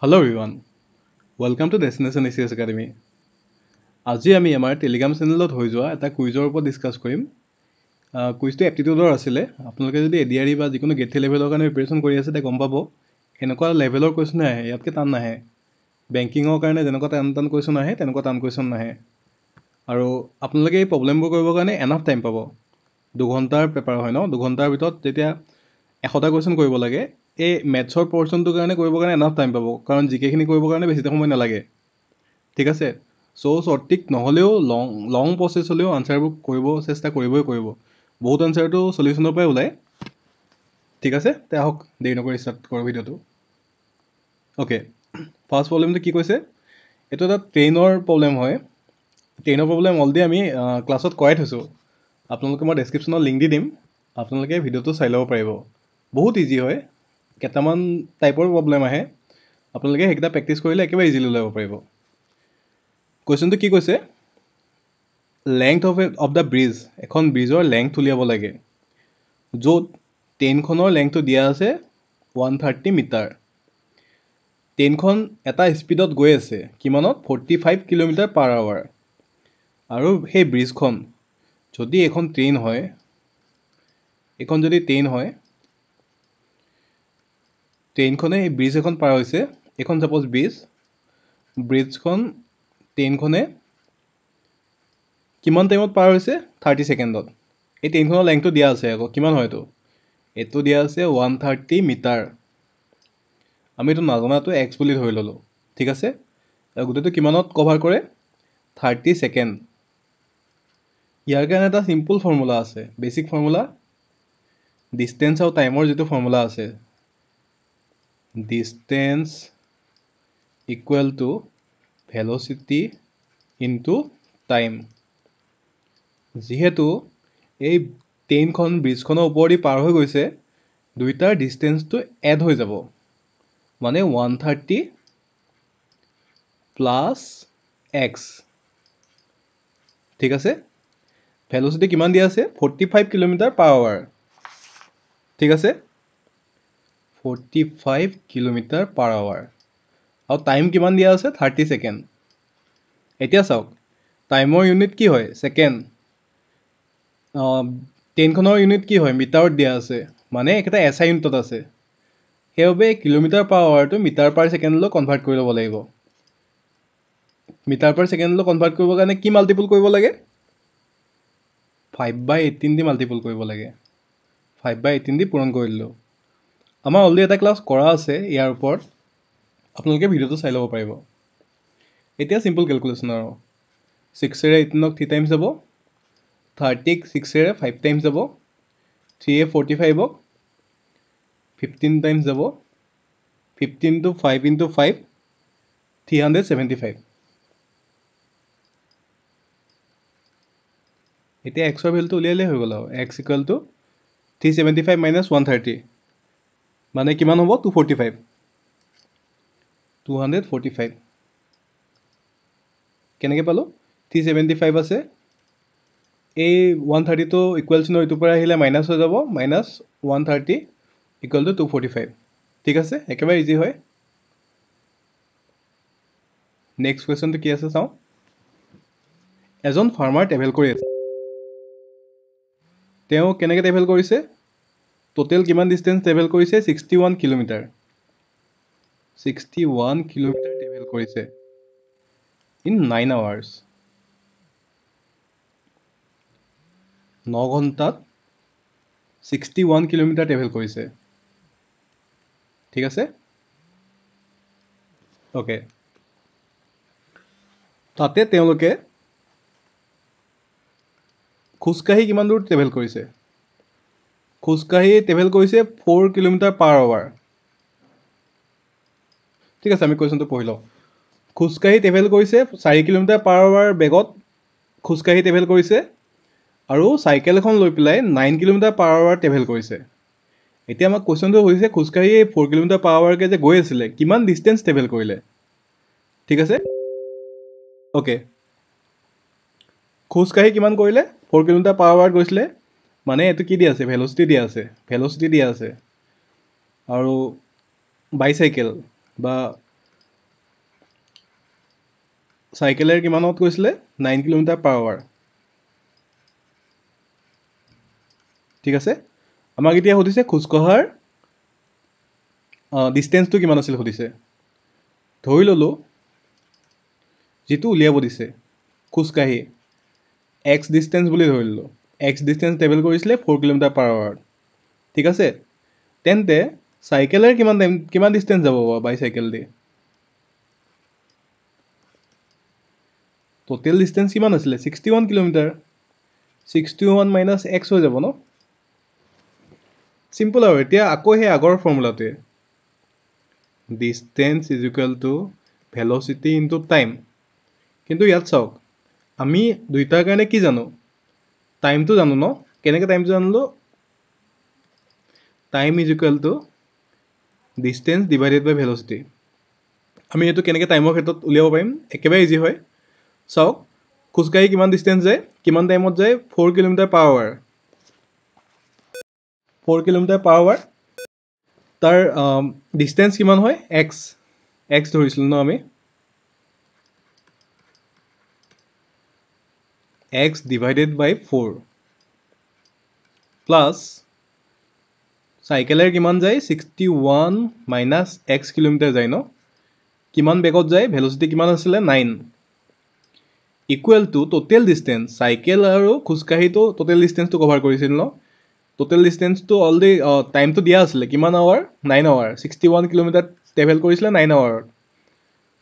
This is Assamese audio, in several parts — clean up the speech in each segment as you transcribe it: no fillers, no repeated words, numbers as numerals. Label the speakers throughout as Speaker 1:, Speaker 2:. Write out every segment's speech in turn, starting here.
Speaker 1: Hello everyone, welcome to Destination ACS Academy. আজি আমি আমাৰ টেলিগ্ৰাম চেনেলত হৈ যোৱা এটা কুইজৰ ওপৰত ডিছকাছ কৰিম। কুইজটো এপ্টিটিউডৰ আছিলে। আপোনালোকে যদি এডিআৰই বা যিকোনো গেট লেভেলৰ কাৰণে প্ৰিপেৰেশ্যন কৰি আছে তেতিয়া গম পাব এনেকুৱা লেভেলৰ কুৱেশ্যনে আহে, ইয়াতকৈ টান নাহে। বেংকিঙৰ কাৰণে যেনেকুৱা টান টান কুৱেশ্যন আহে তেনেকুৱা টান কুৱেশ্যন নাহে। আৰু আপোনালোকে এই প্ৰব্লেমবোৰ কৰিবৰ কাৰণে এনাফ টাইম পাব। 2 ঘণ্টাৰ পেপাৰ হয় ন, 2 ঘণ্টাৰ ভিতৰত যেতিয়া 100টা কুৱেশ্যন কৰিব লাগে, এই মেথছৰ পৰ্চনটোৰ কাৰণে কৰিবৰ কাৰণে এনাফ টাইম পাব, কাৰণ জিকেখিনি কৰিবৰ কাৰণে বেছি সময় নালাগে। ঠিক আছে, শ্বৰ্টিক নহ'লেও লং প্ৰচেছ হ'লেও আনচাৰবোৰ কৰিব চেষ্টা কৰিবই। বহুত আনচাৰটো চলিউশ্যনৰ পৰাই ওলায়। ঠিক আছে, তে আহক দেৰি নকৰি ষ্টাৰ্ট কৰোঁ ভিডিঅ'টো। অ'কে, ফাৰ্ষ্ট প্ৰব্লেমটো কি কৈছে? এইটো এটা ট্ৰেইনৰ প্ৰব্লেম হয়। ট্ৰেইনৰ প্ৰব্লেম অলৰেডি আমি ক্লাছত কৰাই থৈছোঁ। আপোনালোকে মই ডেছক্ৰিপশ্যনত লিংক দি দিম, আপোনালোকে ভিডিঅ'টো চাই ল'ব পাৰিব। বহুত ইজি হয়, কেইটামান টাইপৰ প্ৰব্লেম আহে, আপোনালোকে সেইকেইটা প্ৰেক্টিছ কৰিলে একেবাৰে ইজিলি ওলাব পাৰিব। কুৱেশ্যনটো কি কৈছে? লেংথ অফ দ্য ব্ৰিজ, এখন ব্ৰিজৰ লেংথ উলিয়াব লাগে, য'ত ট্ৰেইনখনৰ লেংথটো দিয়া আছে 130 মিটাৰ। ট্ৰেইনখন এটা স্পীডত গৈ আছে, কিমানত? 45 কিলোমিটাৰ পাৰ আৱাৰ। আৰু সেই ব্ৰিজখন যদি এখন ট্ৰেইন হয়, ট্ৰেইনখনে এই ব্ৰিজ এখন পাৰ হৈছে, এইখন ছাপ'জ ব্ৰিজখন ট্ৰেইনখনে কিমান টাইমত পাৰ হৈছে? 30 ছেকেণ্ডত। এই ট্ৰেইনখনৰ লেংথটো দিয়া আছে আকৌ, কিমান হয় এইটো দিয়া আছে 130 মিটাৰ। আমি এইটো নাজানাটো এক্স বুলি ধৰি ল'লোঁ। ঠিক আছে, গোটেইটো কিমানত কভাৰ কৰে? 30 ছেকেণ্ড। ইয়াৰ কাৰণে এটা চিম্পল ফৰ্মুলা আছে, বেছিক ফৰ্মুলা, ডিষ্টেঞ্চ আৰু টাইমৰ যিটো ফৰ্মুলা আছে, distance equal to velocity into time. যিহেতু এই ব্ৰিজখনৰ ওপৰেদি পাৰ হৈ গৈছে, দুইটাৰ ডিষ্টেঞ্চটো এড হৈ যাব, মানে 130 প্লাছ এক্স। ঠিক আছে, ভেল'চিটি কিমান দিয়া আছে? 45 কিলোমিটাৰ পাৰ আৱাৰ। ঠিক আছে, 45 কিলোমিটাৰ পাৰ আৱাৰ। আৰু টাইম কিমান দিয়া আছে? 30 ছেকেণ্ড। এতিয়া চাওক, টাইমৰ ইউনিট কি হয়? ছেকেণ্ড। ট্ৰেইনখনৰ ইউনিট কি হয়? মিটাৰত দিয়া আছে, মানে একেটা SI ইউনিটত আছে। সেইবাবে কিলোমিটাৰ পাৰ আৱাৰটো মিটাৰ পাৰ ছেকেণ্ডলৈ কনভাৰ্ট কৰি ল'ব লাগিব। মিটাৰ পাৰ ছেকেণ্ডলৈ কনভাৰ্ট কৰিবৰ কাৰণে কি মাল্টিপুল কৰিব লাগে? 5/18 দি মাল্টিপুল কৰিব লাগে। 5/18 দি পূৰণ কৰি দিলোঁ। আমাৰ অলৰেডি এটা ক্লাছ কৰা আছে ইয়াৰ ওপৰত, আপোনালোকে ভিডিঅ'টো চাই ল'ব পাৰিব। এতিয়া চিম্পল কেলকুলেশ্যন আৰু, 6ৰে 18ক 3 টাইমছ যাব, 30ক 6ৰে 5 টাইমছ যাব, 3য়ে 45ক 15 টাইমছ যাব, 15 × 5 × 5 375। এতিয়া এক্সৰ ভেলুটো উলিয়ালেই হৈ গ'ল আৰু, এক্স ইকুৱেল টু 375 মাইনাছ 130, মানে কিমান হ'ব? 245। 245 কেনেকৈ পালোঁ? 375 আছে, এই 130টো ইকুৱেল চিনৰ ইটোৰ পৰা আহিলে মাইনাছ হৈ যাব, মাইনাছ 130 ইকুৱেল টু 245। ঠিক আছে, একেবাৰে ইজি হয়। নেক্সট কুৱেশ্যনটো কি আছে চাওঁ। এজন ফাৰ্মাৰ ট্ৰেভেল কৰি আছে, তেওঁ কেনেকৈ ট্ৰেভেল কৰিছে? টোটেল কিমান ডিষ্টেঞ্চ ট্ৰেভেল কৰিছে? 61 কিলোমিটাৰ। 61 কিলোমিটাৰ ট্ৰেভেল কৰিছে ইন 9 আৱাৰ্ছ। 9 ঘণ্টাত 61 কিলোমিটাৰ ট্ৰেভেল কৰিছে। ঠিক আছে, অ'কে। তাতে তেওঁলোকে খোজকাঢ়ি কিমান দূৰ ট্ৰেভেল কৰিছে? খোজকাঢ়ি ট্ৰেভেল কৰিছে 4 কিলোমিটাৰ পাৰ আৱাৰ। ঠিক আছে, আমি কুৱেশ্যনটো পঢ়ি লওঁ। খোজকাঢ়ি ট্ৰেভেল কৰিছে 4 কিলোমিটাৰ পাৰ আৱাৰ বেগত খোজকাঢ়ি ট্ৰেভেল কৰিছে, আৰু চাইকেল এখন লৈ পেলাই 9 কিলোমিটাৰ পাৰ আৱাৰ ট্ৰেভেল কৰিছে। এতিয়া আমাক কুৱেশ্যনটো হৈছে, খোজকাঢ়ি 4 কিলোমিটাৰ পাৰ আৱাৰকৈ যে গৈ আছিলে, কিমান ডিষ্টেঞ্চ ট্ৰেভেল কৰিলে? ঠিক আছে, অ'কে। খোজকাঢ়ি কিমান কৰিলে? 4 কিলোমিটাৰ পাৰ আৱাৰত গৈছিলে, মানে এইটো কি দিয়া আছে? ভেল'চিটি দিয়া আছে। আৰু বাইচাইকেল বা চাইকেলেৰ কিমানত কৈছিলে 9 km/h ঠিক আছে আমাক এতিয়া সুধিছে খোজকঢ়াৰ ডিষ্টেন্সটো কিমান আছিল সুধিছে ধৰি ললো যেটো উলিয়াব দিছে খোজকাঢ়ি x ডিষ্টেন্স বুলি ধৰি ললো x ডিষ্টেন্স ট্ৰেভেল কৰিছিলে 4 km/h ঠিক আছে তেন্তে চাইকেলেৰ কিমান ডিষ্টেন্স যাব বাইচাইকেল দি টোটেল ডিষ্টেন্স কিমান আছিলে 61 km 61 - x হৈ যাব ন সিম্পল আৰু এতিয়া আকৌ হে আগৰ ফৰ্মুলাতে distance is equal to velocity into time কিন্তু ইয়াত চাওক আমি দুইটাৰ কাৰণে কি জানো টাইমটো জানো ন কেনেকৈ টাইমটো জানিলো time is equal to distance divided by velocity আমি এইটো কেনেকৈ টাইমৰ ক্ষেত্ৰত উলিয়াব পাৰিম একেবাৰে ইজি হয় চাওক খোজকাঢ়ি কিমান ডিষ্টেন্স যায় কিমান টাইমত যায় 4 km/h 4 km/h তাৰ ডিষ্টেন্স কিমান হয় x ধৰিছিলোঁ ন আমি x divided by 4 প্লাছ চাইকেলেৰ কিমান যায় 61 - x কিলোমিটাৰ যায় ন কিমান বেগত যায় ভেলোচিটি কিমান আছিলে 9 equal to total distance cycle আৰু খোজকাঢ়িটো টোটেল ডিষ্টেন্সটো কভাৰ কৰিছিল ন টোটেল ডিষ্টেন্সটো অলৰেডি টাইমটো দিয়া আছিলে কিমান আৱাৰ 9 আৱাৰ 61 কিলোমিটাৰ ট্ৰেভেল কৰিছিলে 9 আৱাৰত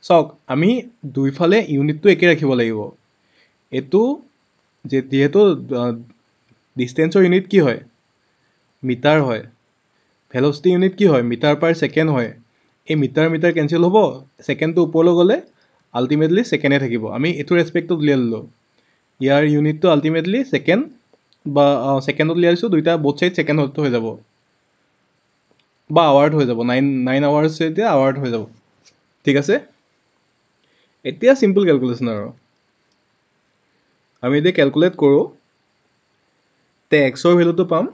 Speaker 1: চাওক আমি দুইফালে ইউনিটটো একে ৰাখিব লাগিব এইটো যিহেতু ডিষ্টেন্সৰ ইউনিট কি হয় মিটাৰ হয় ভেলোচিটি ইউনিট কি হয় মিটাৰ পাৰ ছেকেণ্ড হয় এই মিটাৰ কেঞ্চেল হ'ব ছেকেণ্ডটো ওপৰলৈ গ'লে আল্টিমেটলি ছেকেণ্ডে থাকিব আমি এইটো ৰেচপেক্টত উলিয়াই ল'লোঁ ইয়াৰ ইউনিটটো আল্টিমেটলি ছেকেণ্ড বা ছেকেণ্ডত উলিয়াই দিছোঁ দুইটা বোথ ছাইড ছেকেণ্ডত হৈ যাব বা আৱাৰত হৈ যাব 9 আৱাৰ্ছ এতিয়া আৱাৰত হৈ যাব ঠিক আছে এতিয়া চিম্পল কেলকুলেশ্যন আৰু আমি এতিয়া কেলকুলেট কৰোঁ তে এক্সৰ ভেলুটো পাম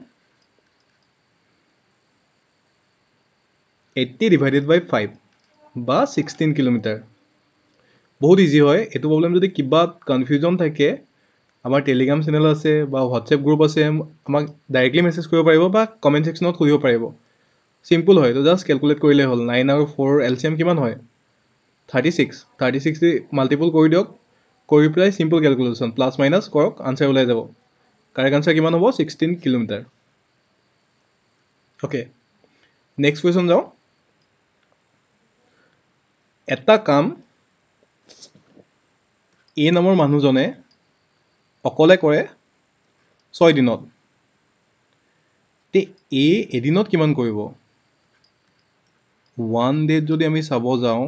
Speaker 1: 80 ডিভাইডেড বাই 5 বা 16 কিলোমিটাৰ বহুত ইজি হয় এইটো প্ৰব্লেম যদি কিবা কনফিউজন থাকে আমাৰ টেলিগ্ৰাম চেনেল আছে বা হোৱাটছএপ গ্ৰুপ আছে আমাক ডাইৰেক্টলি মেছেজ কৰিব পাৰিব বা কমেণ্ট ছেকশ্যনত সুধিব পাৰিব চিম্পল হয় এইটো জাষ্ট কেলকুলেট কৰিলে হ'ল 9 আৰু 4 LCM কিমান হয় 36 দি মাল্টিপুল কৰি দিয়ক কৰি পেলাই চিম্পল কেলকুলেশ্যন প্লাছ মাইনাছ কৰক আনচাৰ ওলাই যাব কাৰেক্ট আনচাৰ কিমান হ'ব 16 কিলোমিটাৰ অ'কে নেক্সট কুৱেশ্যন যাওঁ এটা কাম এ নামৰ মানুহজনে অকলে কৰে 6 দিনত তে এ এদিনত কিমান কৰিব 1 ডেত যদি আমি চাব যাওঁ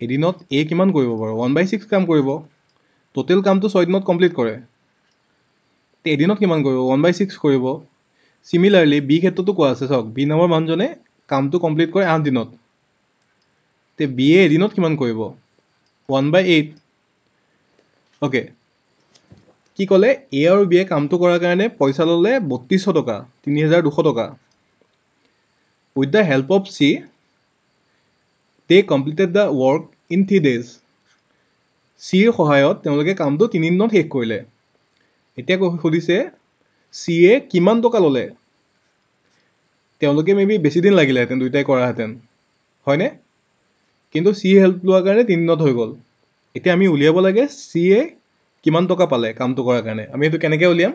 Speaker 1: এদিনত এ কিমান কৰিব বাৰু 1/6 কাম কৰিব টোটেল কামটো 6 দিনত কমপ্লিট কৰে তে এদিনত কিমান কৰিব 1/6 কৰিব চিমিলাৰলি বি ক্ষেত্ৰতো কোৱা আছে চাওক বি নামৰ মানুহজনে কামটো কমপ্লিট কৰে 8 দিনত তে বি এ এদিনত কিমান কৰিব 1/8 অ'কে কি ক'লে এ আৰু বি এ কামটো কৰাৰ কাৰণে পইচা ল'লে 3200 টকা 3200 টকা with the help of C they completed the work in 3 days চিৰ সহায়ত তেওঁলোকে কামটো 3 দিনত শেষ কৰিলে এতিয়া সুধিছে চি এ কিমান টকা ল'লে তেওঁলোকে মেবি বেছি দিন লাগিলেহেঁতেন দুইটাই কৰাহেঁতেন হয়নে কিন্তু চি হেল্প লোৱাৰ কাৰণে 3 দিনত হৈ গ'ল এতিয়া আমি উলিয়াব লাগে চি এ কিমান টকা পালে কামটো কৰাৰ কাৰণে আমি এইটো কেনেকৈ উলিয়াম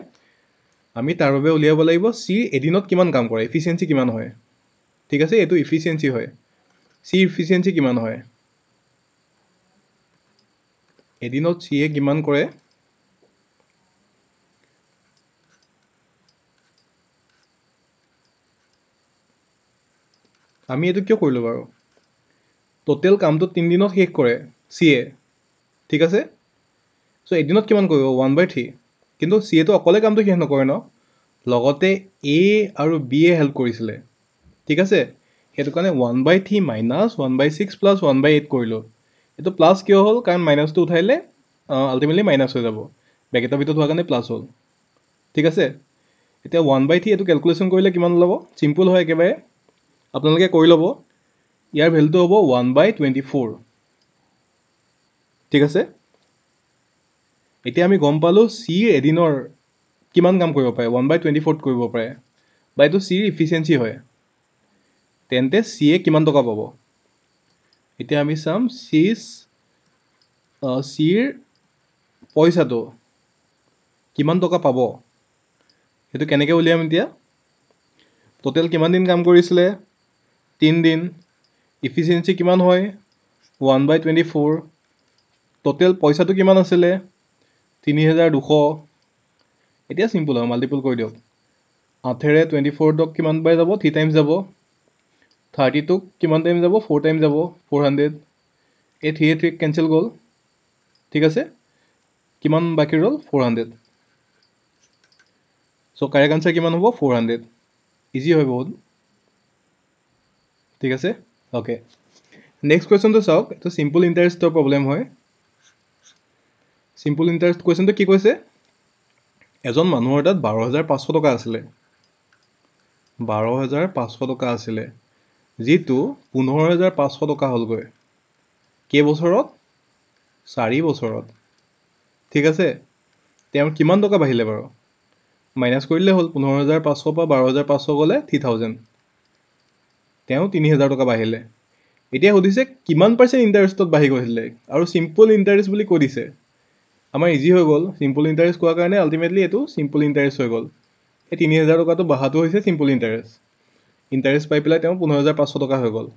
Speaker 1: আমি তাৰ বাবে উলিয়াব লাগিব চি এদিনত কিমান কাম কৰে এফিচিয়েঞ্চি কিমান হয় ঠিক আছে এইটো ইফিচিয়েঞ্চি হয় চি ইফিচিয়েঞ্চি কিমান হয় এদিনত চি এ কিমান কৰে আমি এইটো কিয় কৰিলোঁ বাৰু টোটেল কামটো 3 দিনত শেষ কৰে চি এ ঠিক আছে চ' এদিনত কিমান কৰিব 1/3 কিন্তু চি এটো অকলে কামটো শেষ নকৰে ন লগতে এ আৰু বি এ হেল্প কৰিছিলে ঠিক আছে সেইটো কাৰণে 1/3 মাইনাছ 1/6 প্লাছ 1/8 কৰিলোঁ এইটো প্লাছ কিয় হ'ল কাৰণ মাইনাছটো উঠাইলে আল্টিমেটলি মাইনাছ হৈ যাব ব্ৰেকেটৰ ভিতৰত হোৱাৰ কাৰণে প্লাছ হ'ল ঠিক আছে এতিয়া 1/3 এইটো কেলকুলেশ্যন কৰিলে কিমান ওলাব চিম্পল হয় একেবাৰে আপোনালোকে কৰি ল'ব ইয়াৰ ভেলুটো হ'ব 1/24 ঠিক আছে এতিয়া আমি গম পালোঁ চি এদিনৰ কিমান কাম কৰিব পাৰে 1/24 কৰিব পাৰে বা এইটো চিৰ ইফিচিয়েঞ্চি হয় তেন্তে চিয়ে কিমান টকা পাব এতিয়া আমি চাম চিৰ পইচাটো কিমান টকা পাব সেইটো কেনেকৈ উলিয়াম এতিয়া টোটেল কিমান দিন কাম কৰিছিলে 3 দিন ইফিচিয়েঞ্চি কিমান হয় 1/24 টোটেল পইচাটো কিমান আছিলে 3200 এতিয়া চিম্পল হয় মাল্টিপল কৰি দিয়ক 8ৰে 24ক কিমান বাই যাব 3 টাইমছ যাব 32ক কিমান টাইম যাব 4 টাইম যাব 400 এই 3 কেঞ্চেল গ'ল ঠিক আছে কিমান বাকী ৰ'ল 400 চ' কাৰেক্ট আনচাৰ কিমান হ'ব 400 ইজি হয় বহুত ঠিক আছে অ'কে নেক্সট কুৱেশ্যনটো চাওক এইটো চিম্পল ইণ্টাৰেষ্টৰ প্ৰব্লেম হয় চিম্পল ইণ্টাৰেষ্ট কুৱেশ্যনটো কি কৈছে এজন মানুহৰ তাত 12,500 টকা আছিলে 12,500 টকা আছিলে যিটো 15,500 টকা হ'লগৈ কেইবছৰত 4 বছৰত ঠিক আছে তেওঁৰ কিমান টকা বাঢ়িলে বাৰু মাইনাছ কৰিলে হ'ল 15,500 পৰা 12,500 গ'লে 3,000 তেওঁ 3,000 টকা বাঢ়িলে এতিয়া সুধিছে কিমান পাৰ্চেণ্ট ইণ্টাৰেষ্টত বাঢ়ি গৈছিলে আৰু চিম্পল ইণ্টাৰেষ্ট বুলি কৈ দিছে আমাৰ ইজি হৈ গ'ল চিম্পল ইণ্টাৰেষ্ট কোৱাৰ কাৰণে আল্টিমেটলি এইটো চিম্পল ইণ্টাৰেষ্ট হৈ গ'ল এই 3,000 টকাটো বঢ়াটো হৈছে চিম্পল ইণ্টাৰেষ্ট পাই পেলাই তেওঁ 15,500 টকা হৈ গ'ল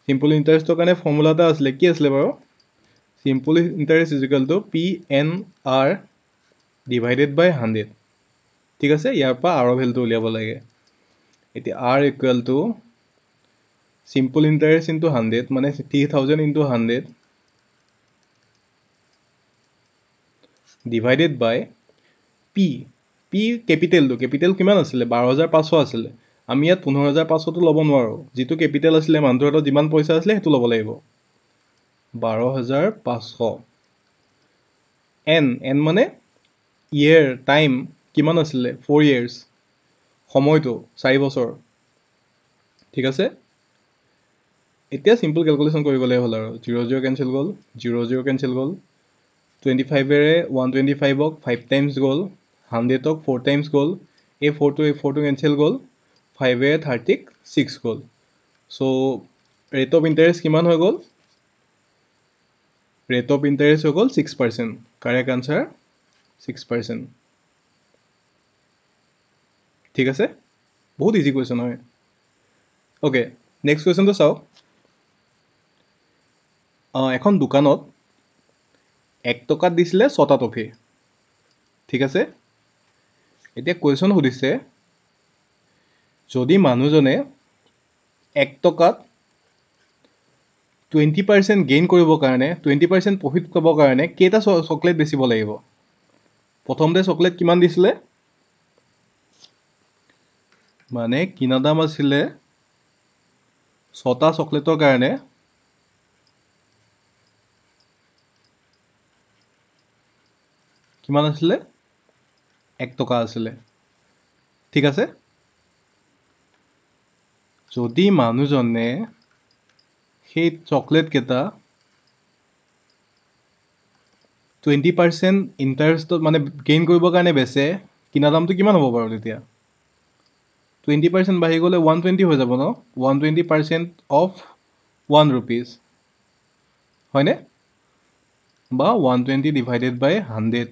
Speaker 1: চিম্পল ইণ্টাৰেষ্টৰ কাৰণে ফৰ্মুলা এটা আছিলে কি আছিলে বাৰু simple interest is equal to PNR divided by 100 ঠিক আছে ইয়াৰ পৰা আৰৰ ভেলুটো উলিয়াব লাগে এতিয়া R equal to simple interest into 100 মানে 3,000 ইনটু 100 ডিভাইডেড বাই পি কেপিটেল কিমান আছিলে 12,500 আছিলে আমি ইয়াত 15,500টো ল'ব নোৱাৰোঁ যিটো কেপিটেল আছিলে মানুহটোৰ হাতত যিমান পইচা আছিলে সেইটো ল'ব লাগিব 12,500 এন মানে ইয়েৰ টাইম কিমান আছিলে 4 years সময়টো 4 বছৰ ঠিক আছে এতিয়া চিম্পল কেলকুলেশ্যন কৰিব লাগিব হ'ল আৰু 0 কেঞ্চেল গ'ল 0 কেঞ্চেল গ'ল 25ৰে 125ক 5 টাইমছ গ'ল 100ক 4 টাইমছ গ'ল এই 4টো কেঞ্চেল গ'ল 5ৰে 30ক 6 গ'ল চ' ৰেট অফ ইণ্টাৰেষ্ট কিমান হৈ গ'ল ৰেট অফ ইণ্টাৰেষ্ট হৈ গ'ল 6% কাৰেক্ট আনচাৰ 6% ঠিক আছে বহুত ইজি কুৱেশ্যন হয় অ'কে নেক্সট কুৱেশ্যনটো চাওক এখন দোকানত 1 টকাত দিছিলে 6টা টফি ঠিক আছে এতিয়া কুৱেশ্যন সুধিছে যদি মানুহজনে 1 টকাত 20% গেইন কৰিবৰ কাৰণে 20% প্ৰফিট পাবৰ কাৰণে কেইটা চকলেট বেচিব লাগিব প্ৰথমতে চকলেট কিমান দিছিলে মানে কিনা দাম আছিলে 6টা চকলেটৰ কাৰণে কিমান আছিলে 1 টকা আছিলে ঠিক আছে যদি মানুহজনে সেই চকলেট কেইটা 20% ইণ্টাৰেষ্টত মানে গেইন কৰিবৰ কাৰণে বেচে কিনা দামটো কিমান হ'ব বাৰু তেতিয়া 20% বাঢ়ি গ'লে 120 হৈ যাব ন 120% অফ 1 rupees হয়নে বা 120 ডিভাইডেড বাই 100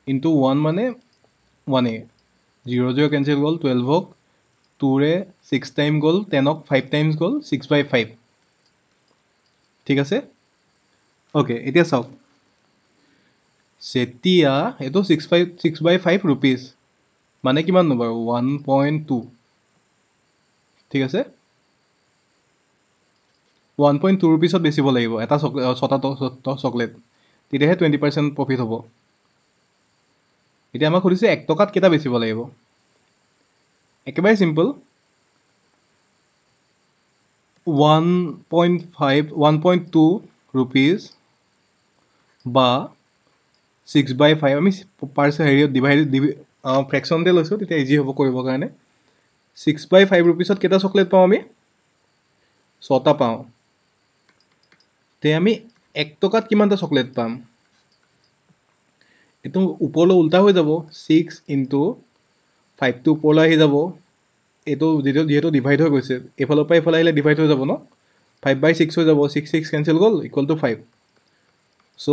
Speaker 1: ইনটু 1 মানে 1a 0 কেঞ্চেল গ'ল 12ক 2ৰে 6 টাইম গ'ল 10ক 5 টাইমছ গ'ল 6/5 ঠিক আছে অ'কে এতিয়া চাওক যেতিয়া এইটো 6/5 rupees মানে কিমান নো বাৰু 1.2 ঠিক আছে 1.2 rupeesত বেচিব লাগিব এটা 6টা চকলেট তেতিয়াহে 20% প্ৰফিট হ'ব এতিয়া আমাক সুধিছে 1 টকাত কেইটা বেচিব লাগিব একেবাৰে চিম্পল 1.2 rupees বা 6/5 আমি হেৰিয়ত ফ্ৰেকশ্যনতে লৈছোঁ তেতিয়া ইজি হ'ব কৰিবৰ কাৰণে 6/5 rupeesত কেইটা চকলেট পাওঁ আমি 6টা পাওঁ তে আমি 1 টকাত কিমানটা চকলেট পাম এইটো ওপৰলৈ উল্টা হৈ যাব 6 ইনটু 5 টো ওপৰলৈ আহি যাব এইটো যিহেতু ডিভাইড হৈ গৈছে এইফালৰ পৰা এইফালে আহিলে ডিভাইড হৈ যাব ন 5/6 হৈ যাব 6 কেঞ্চেল গ'ল ইকুৱেল টু 5 চ'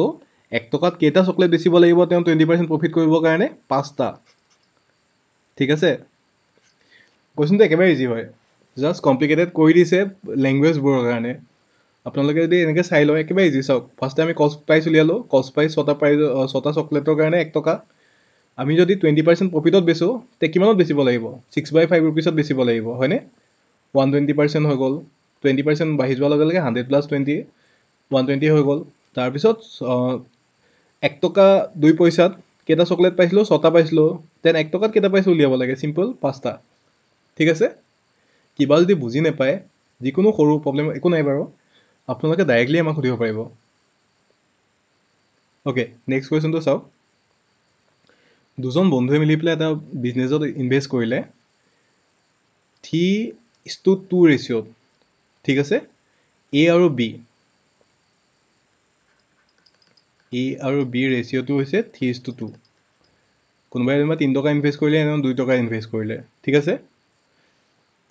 Speaker 1: 1 টকাত কেইটা চকলেট বেচিব লাগিব তেওঁ 20% প্ৰফিট কৰিবৰ কাৰণে 5টা ঠিক আছে কুৱেশ্যনটো একেবাৰে ইজি হয় জাষ্ট কমপ্লিকেটেড কৰি দিছে লেংগুৱেজবোৰৰ কাৰণে আপোনালোকে যদি এনেকৈ চাই লয় একেবাৰে ইজি চাওক ফাৰ্ষ্টে আমি কষ্ট প্ৰাইচ উলিয়ালোঁ কষ্ট প্ৰাইচ 6টা চকলেটৰ কাৰণে 1 টকা আমি যদি 20% প্ৰফিটত বেচোঁ তে কিমানত বেচিব লাগিব 6/5 ৰুপিছত বেচিব লাগিব হয়নে 120% হৈ গ'ল 20% বাঢ়ি যোৱাৰ লগে লগে 100 + 20 120 হৈ গ'ল তাৰপিছত 1 টকা 2 পইচাত কেইটা চকলেট পাইছিলোঁ 6টা পাইছিলোঁ দেন 1 টকাত কেইটা পাইছোঁ উলিয়াব লাগে চিম্পল 5টা ঠিক আছে কিবা যদি বুজি নাপায় যিকোনো সৰু প্ৰব্লেম একো নাই বাৰু আপোনালোকে ডাইৰেক্টলি আমাক সুধিব পাৰিব অ'কে নেক্সট কুৱেশ্যনটো চাওক দুজন বন্ধুৱে মিলি পেলাই এটা বিজনেছত ইনভেষ্ট কৰিলে 3:2 ৰেচিঅ'ত ঠিক আছে এ আৰু বি ৰেচিঅ'টো হৈছে 3:2 কোনোবাই যেনিবা 3 টকা ইনভেষ্ট কৰিলে এনেও 2 টকা ইনভেষ্ট কৰিলে ঠিক আছে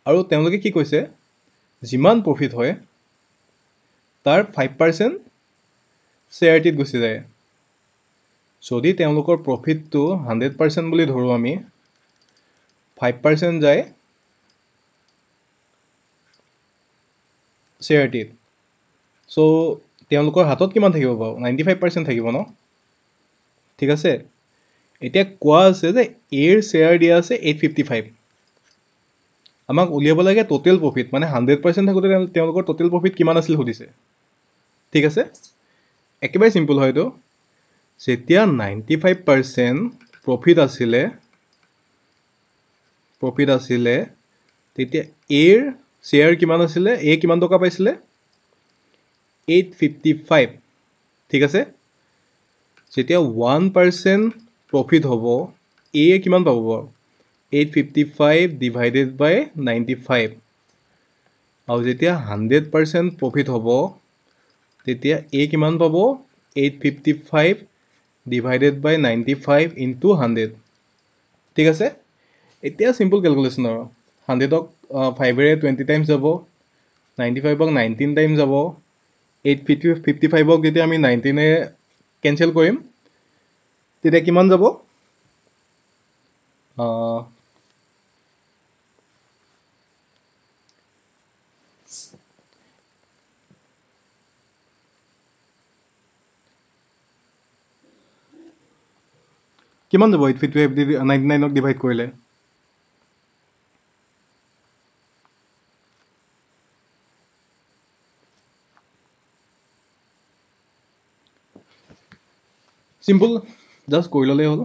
Speaker 1: আৰু তেওঁলোকে কি কৈছে যিমান প্ৰফিট হয় তাৰ 5% শ্বেয়াৰটিত গুচি যায় যদি তেওঁলোকৰ প্ৰফিটটো 100% বুলি ধৰোঁ আমি 5% যায় শ্বেয়াৰটিত চ' তেওঁলোকৰ হাতত কিমান থাকিব বাৰু 95% থাকিব ন ঠিক আছে এতিয়া কোৱা আছে যে এৰ শ্বেয়াৰ দিয়া আছে 855 আমাক উলিয়াব লাগে টোটেল প্ৰফিট মানে 100% থাকোঁতে তেওঁলোকৰ টোটেল প্ৰফিট কিমান আছিল সুধিছে ঠিক আছে একেবাৰে চিম্পল হয় এইটো যেতিয়া 95% প্ৰফিট আছিলে তেতিয়া এৰ শ্বেয়াৰ কিমান আছিলে এ কিমান টকা পাইছিলে 855 ঠিক আছে যেতিয়া 1% প্ৰফিট হ'ব এ কিমান পাব বাৰু 855 ডিভাইডেড বাই 95 আৰু যেতিয়া 100% প্ৰফিট হ'ব তেতিয়া এ কিমান পাব 855 ডিভাইডেড বাই 95 ইনটু 100 ঠিক আছে এতিয়া চিম্পল কেলকুলেশ্যন আৰু 100ক 5ৰে 20 টাইমছ যাব 95ক 19 টাইমছ যাব 855ক যেতিয়া আমি 19ৰে কেঞ্চেল কৰিম তেতিয়া কিমান যাব কিমান যাব 855 99ক ডিভাইড কৰিলে চিম্পল জাষ্ট কৰি ল'লেই হ'ল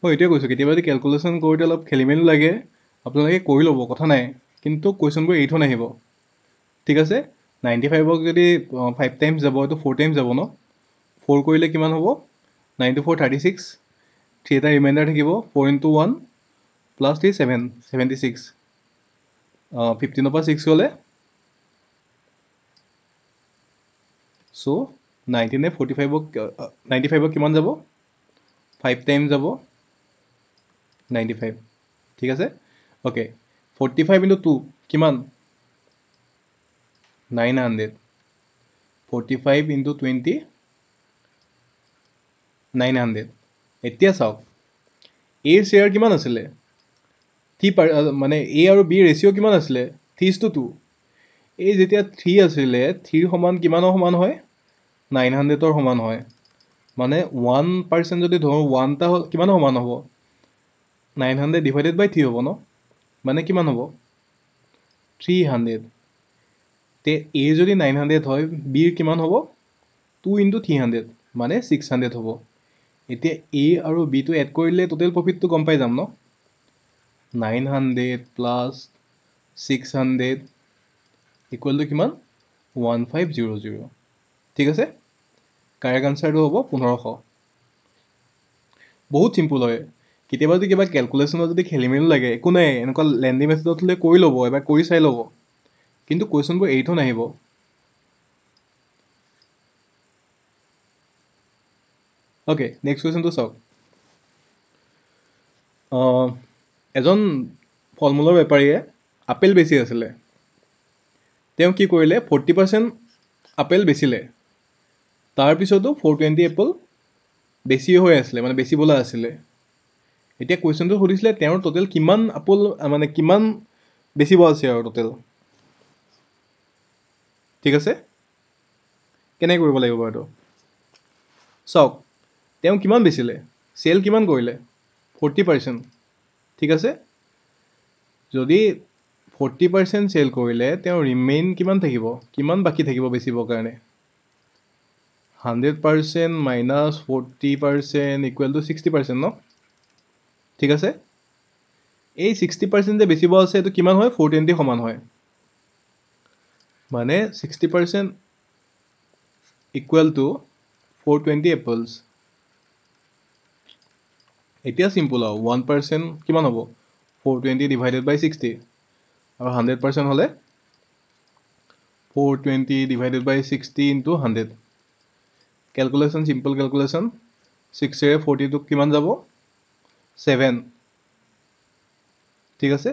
Speaker 1: মই এইটোৱে কৈছোঁ কেতিয়াবা যদি কেলকুলেশ্যন কৰোঁতে অলপ খেলি মেলি লাগে আপোনালোকে কৰি ল'ব কথা নাই কিন্তু কুৱেশ্যনবোৰ এৰি থৈ নাহিব ঠিক আছে 95ক যদি 5 টাইমছ যাব এইটো 4 টাইমছ যাব ন 4 কৰিলে কিমান হ'ব 9 × 4 36 3 এটা ৰিমাইণ্ডাৰ থাকিব 4 × 1 + 3 76 15ৰ পৰা 6 গ'লে চ' 19ে 95ক কিমান যাব 5 টাইম যাব 95 ঠিক আছে অ'কে 45 × 2 কিমান 900 45 × 20 900 এতিয়া চাওক এৰ শ্বেয়াৰ কিমান আছিলে মানে এ আৰু বি ৰেচিঅ' কিমান আছিলে 3:2 এই যেতিয়া 3 আছিলে 3 সমান কিমানৰ সমান হয় 900ৰ সমান হয় মানে 1% যদি ধৰোঁ 1টা কিমানৰ সমান হ'ব 900 ডিভাইডেড বাই 3 হ'ব ন মানে কিমান হ'ব 300 তে এ যদি 900 হয় বিৰ কিমান হ'ব 2 × 300 মানে 600 হ'ব এতিয়া এ আৰু বিটো এড কৰিলে টোটেল প্ৰফিটটো গম পাই যাম ন 900 প্লাছ 600 ইকুৱেল টু কিমান 1500 ঠিক আছে কাৰেক্ট আনচাৰটো হ'ব 1500 বহুত চিম্পুল হয় কেতিয়াবা যদি কিবা কেলকুলেশ্যনত যদি খেলি মেলি লাগে একো নাই এনেকুৱা লেণ্ডি মেথডত হ'লে কৰি ল'ব এবাৰ কৰি চাই ল'ব কিন্তু কুৱেশ্যনবোৰ এৰি থৈ নাহিব অ'কে, নেক্সট কুৱেশ্যনটো চাওক। এজন ফল মূলৰ বেপাৰীয়ে আপেল বেচি আছিলে। তেওঁ কি কৰিলে 40% আপেল বেচিলে, তাৰপিছতো 420 এপল বেছি হৈ আছিলে, মানে বেচিবলৈ আছিলে। এতিয়া কুৱেশ্যনটো সুধিছিলে তেওঁৰ টোটেল কিমান আপেল, মানে কিমান বেচিব আছে আৰু টোটেল। ঠিক আছে, কেনেকৈ কৰিব লাগিব বাৰু এইটো চাওক। তেওঁ কিমান বেচিলে, চেল কিমান কৰিলে 40%। ঠিক আছে, যদি 40% চেল কৰিলে তেওঁ ৰিমেইন কিমান থাকিব, কিমান বাকী থাকিব বেচিবৰ কাৰণে। 100% মাইনাছ 40% ইকুৱেল টু 60% ন। ঠিক আছে, এই 60% যে বেচিব আছে এইটো কিমান হয়, 420 সমান হয়। মানে 60% ইকুৱেল টু 420 এপলছ। এতিয়া চিম্পল আৰু 1% কিমান হ'ব, 420 ডিভাইডেড বাই 60, আৰু 100% হ'লে 420 divided by 60 into 100। Calculation, simple calculation. 6ৰে 42 কিমান যাব, 7। ঠিক আছে,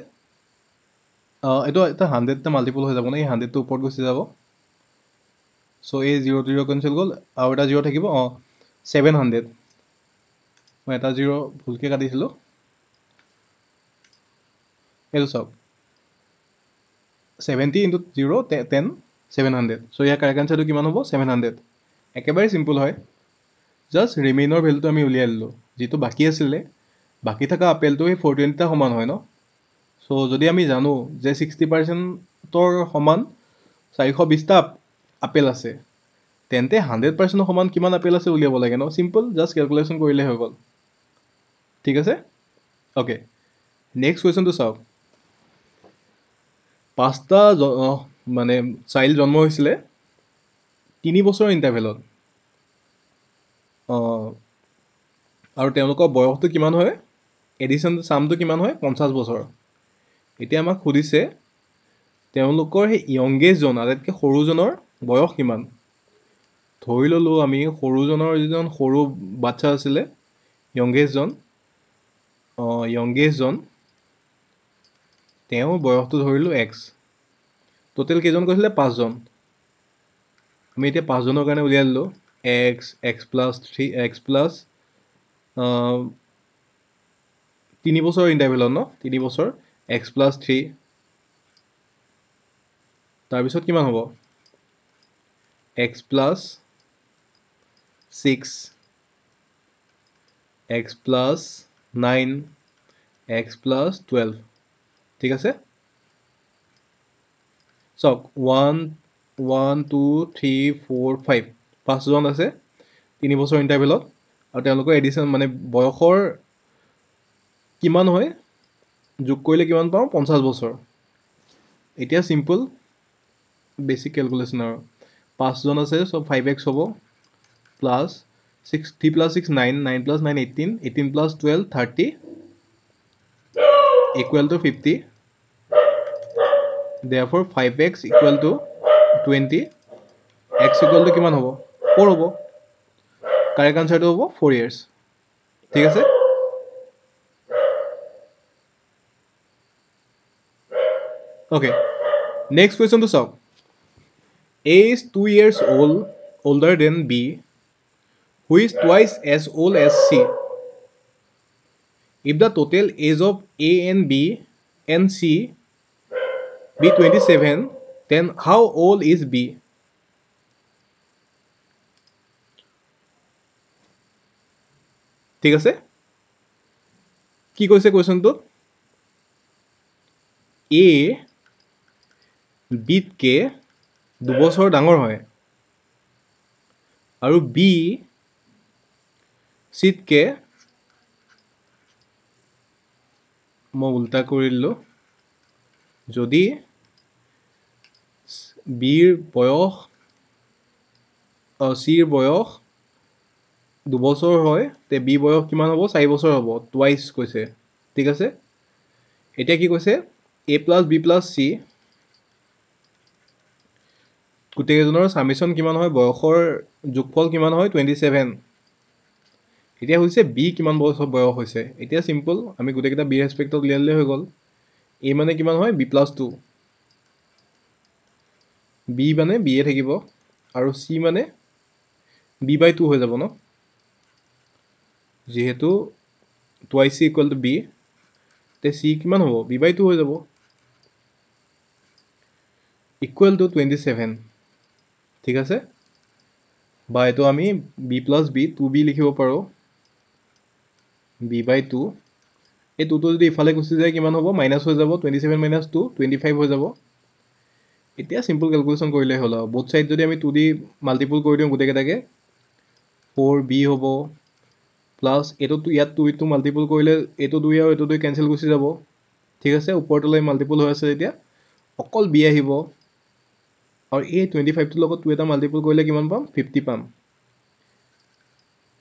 Speaker 1: এইটো এটা 100টা মাল্টিপুল হৈ যাব নে, এই 100টো ওপৰত গুচি যাব। চ' এই 0 0 কেঞ্চেল গ'ল, আৰু এটা 0 থাকিব 700। মই এটা 0 ভুলকৈ কাটিছিলোঁ, এইটো চাওক 70 ইনটু 0 10 700। চ' ইয়াৰ কাৰেক্ট আনচাৰটো কিমান হ'ব, 700। একেবাৰে চিম্পল হয়, জাষ্ট ৰিমেইনৰ ভেলুটো আমি উলিয়াই দিলোঁ। যিটো বাকী আছিলে, বাকী থকা আপেলটো সেই 420টা সমান হয় ন। চ' যদি আমি জানো যে 60%ৰ সমান 420টা আপেল আছে, তেন্তে 100%ৰ সমান কিমান আপেল আছে উলিয়াব লাগে ন। চিম্পল, জাষ্ট কেলকুলেশ্যন কৰিলে হৈ গ'ল। ঠিক আছে, অ'কে, নেক্সট কুৱেশ্যনটো চাওক। 5টা মানে চাইল্ড জন্ম হৈছিলে 3 বছৰৰ ইণ্টাৰভেলত, আৰু তেওঁলোকৰ বয়সটো কিমান হয়, এডিশ্যন চামটো কিমান হয়, 50 বছৰ। এতিয়া আমাক সুধিছে তেওঁলোকৰ সেই য়ংগেষ্টজন, আটাইতকৈ সৰুজনৰ বয়স কিমান। ধৰি ল'লোঁ আমি সৰুজনৰ যিজন সৰু বাচ্ছা আছিলে, য়ংগেষ্টজন, তেওঁৰ বয়সটো ধৰিলোঁ X। টোটেল কেইজন কৈছিলে, 5জন। আমি এতিয়া 5জনৰ কাৰণে উলিয়াই দিলোঁ X প্লাছ 3 X প্লাছ 3 বছৰৰ ইণ্টাৰভেলত ন, 3 বছৰ X প্লাছ 3, তাৰপিছত কিমান হ'ব, X plus 6, X plus 9, X plus 12। ঠিক আছে, চাওক 1 2 3 4 5, 5জন আছে 3 বছৰ ইণ্টাৰভেলত, আৰু তেওঁলোকৰ এডিশ্যন মানে বয়সৰ কিমান হয়, যোগ কৰিলে কিমান পাওঁ, 50 বছৰ। এতিয়া চিম্পল বেছিক কেলকুলেশ্যন আৰু 5জন আছে, চ' 5x হ'ব, plus 3 plus 6 9, 9 plus 9 18, 18 plus 12 30 equal to 50। Therefore 5x equal to 20, x equal to কিমান হ'ব, 4 হ'ব। কাৰেক্ট আনচাৰটো হ'ব 4 years। ঠিক আছে, অ'কে, নেক্সট কুৱেশ্যনটো চাওক। A is 2 years older than B, who is twice as old as C. If the total age of A and B and C be 27, then how old is B? ঠিক আছে, কি কৈছে কুৱেশ্যনটোত, A বিতকৈ 2 বছৰ ডাঙৰ হয়, আৰু B চিতকৈ, মই উল্টা কৰি দিলোঁ, যদি Cৰ বয়স 2 বছৰ হয়, তে B বয়স কিমান হ'ব, 4 বছৰ হ'ব, টুৱাইচ কৈছে। ঠিক আছে, এতিয়া কি কৈছে, A plus B plus C গোটেইকেইজনৰ ছামেশ্যন কিমান হয়, বয়সৰ যোগফল কিমান হয়, 27। এতিয়া হৈছে বি কিমান বয়স হৈছে এতিয়া চিম্পল আমি গোটেইকেইটা বি ৰেচপেক্টত উলিয়ালে হৈ গ'ল এ মানে কিমান হয় বি প্লাছ 2 বি মানে বি এ থাকিব আৰু চি মানে বি বাই 2 হৈ যাব ন যিহেতু twice C equal to B তে চি কিমান হ'ব বি বাই 2 হৈ যাব ইকুৱেল টু 27 ঠিক আছে বা এইটো আমি বি প্লাছ বি 2b লিখিব পাৰোঁ বি বাই 2 এই 2টো যদি ইফালে গুচি যায় কিমান হ'ব মাইনাছ হৈ যাব 27 মাইনাছ 2 25 হৈ যাব এতিয়া চিম্পল কেলকুলেশ্যন কৰিলেই হ'ল আৰু বোথ ছাইড যদি আমি 2d মাল্টিপুল কৰি দিওঁ গোটেইকেইটাকে 4b হ'ব প্লাছ এইটোতো ইয়াত 2 মাল্টিপুল কৰিলে এইটো 2 আৰু এইটো 2 কেঞ্চেল গুচি যাব ঠিক আছে ওপৰটোলৈ মাল্টিপুল হৈ আছে এতিয়া অকল b আহিব আৰু এই 25টোৰ লগত 2 এটা মাল্টিপুল কৰিলে কিমান পাম 50 পাম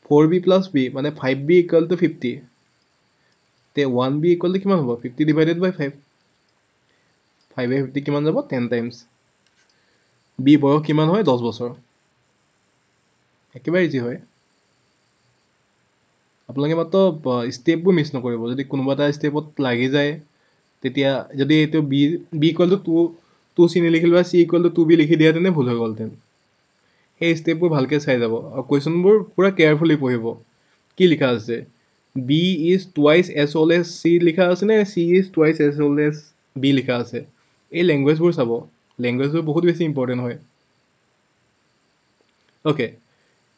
Speaker 1: 4b প্লাছ b মানে 5b ইকুৱেল টু 50 তে 1b ইকুৱেল টু কিমান হ'ব 50 ডিভাইডেড বাই 5 5 50 কিমান যাব 10 টাইমছ b বয়স কিমান হয় 10 বছৰ একেবাৰে ইজি হয় আপোনালোকে মাত্ৰ ষ্টেপবোৰ মিছ নকৰিব যদি কোনোবা এটা ষ্টেপত লাগি যায় তেতিয়া যদি এইটো বি ইকুৱেল টু 2 চি নিলিখিলে বা চি ইকুৱেল টু 2b লিখি দিয়া তেনে ভুল হৈ গ'লহেঁতেন সেই ষ্টেপবোৰ ভালকৈ চাই যাব আৰু কুৱেশ্যনবোৰ পূৰা কেয়াৰফুলি পঢ়িব কি লিখা আছে B is twice as old as C লিখা আছে নে C is twice as old as B লিখা আছে এই লেংগুৱেজবোৰ চাব লেংগুৱেজবোৰ বহুত বেছি ইম্পৰ্টেণ্ট হয় অ'কে